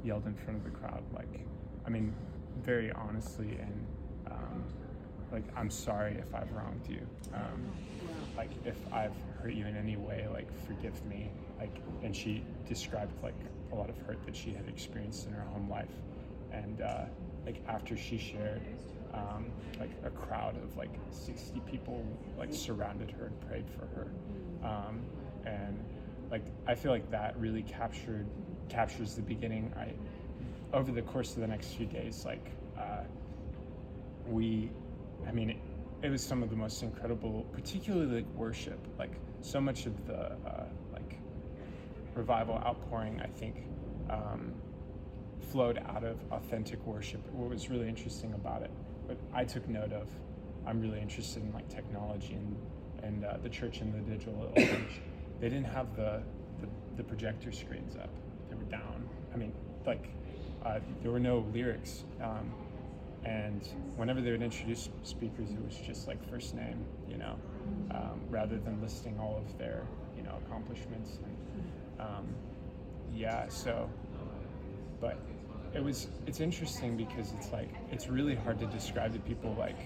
yelled in front of the crowd, like, I mean, very honestly, and like, I'm sorry if I've wronged you. Like, if I've hurt you in any way, like, forgive me. Like, and she described like a lot of hurt that she had experienced in her home life, and like after she shared, like a crowd of like 60 people like surrounded her and prayed for her, and like I feel like that really captures the beginning. Over the course of the next few days, like it was some of the most incredible, particularly like worship. Like so much of the like revival outpouring, I think, flowed out of authentic worship. What was really interesting about it, what I took note of, I'm really interested in like technology and the church and the digital age. They didn't have the projector screens up; they were down. I mean, like there were no lyrics. And whenever they would introduce speakers, it was just like first name, rather than listing all of their, accomplishments. And but it's interesting because it's like, it's really hard to describe to people, like,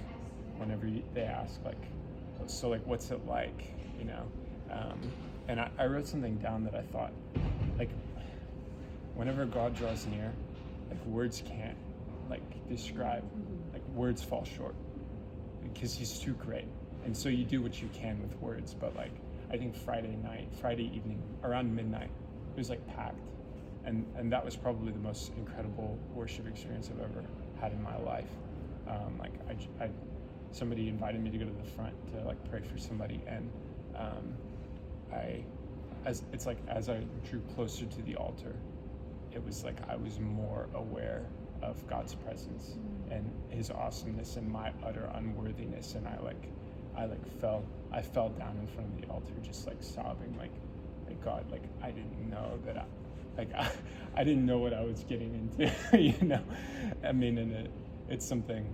whenever they ask, like, so like, what's it like, and I wrote something down that I thought, like, whenever God draws near, like, words can't, like, describe, like, words fall short because he's too great. And so you do what you can with words, but like I think Friday evening around midnight, it was like packed, and that was probably the most incredible worship experience I've ever had in my life. Like somebody invited me to go to the front to like pray for somebody, and as I drew closer to the altar, it was like I was more aware of God's presence and his awesomeness and my utter unworthiness, and I fell down in front of the altar, just like sobbing, like God, like I didn't know that I didn't know what I was getting into. I mean, and it's something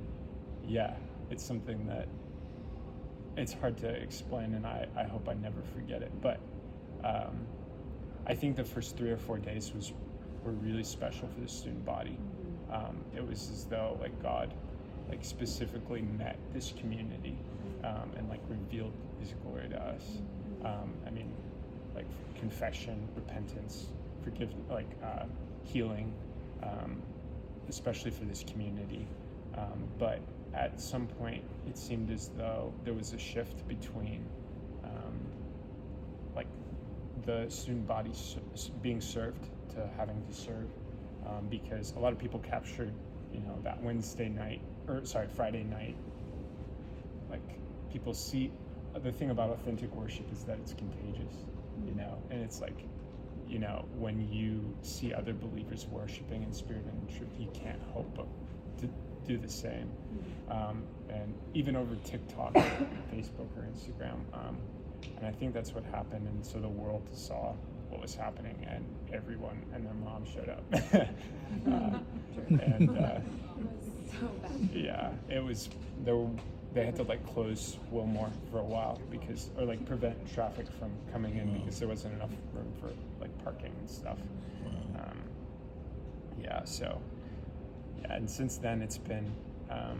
that it's hard to explain, and I hope I never forget it. But I think the first 3 or 4 days were really special for the student body. It was as though like God like specifically met this community and like revealed his glory to us. I mean, like confession, repentance, forgiveness, like healing, especially for this community. But at some point, it seemed as though there was a shift between like the student body being served to having to serve, because a lot of people captured, that Friday night. Like people see, the thing about authentic worship is that it's contagious, and it's like, when you see other believers worshiping in spirit and in truth, you can't help but to do the same. And even over TikTok, Facebook, or Instagram, and I think that's what happened. And so the world saw what was happening, and everyone and their mom showed up. It was they had to like close Wilmore for a while or like prevent traffic from coming in because there wasn't enough room for like parking and stuff. And since then it's been, I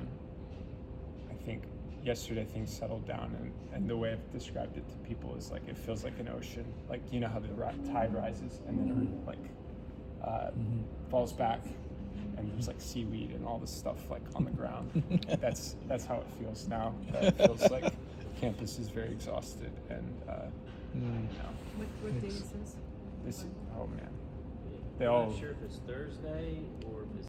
think yesterday things settled down, and the way I've described it to people is like it feels like an ocean. Like, how the tide rises and then it like falls back, and there's like seaweed and all this stuff like on the ground. That's how it feels now. It feels like campus is very exhausted, and What day is this? Oh man, I'm not sure if it's Thursday or if it's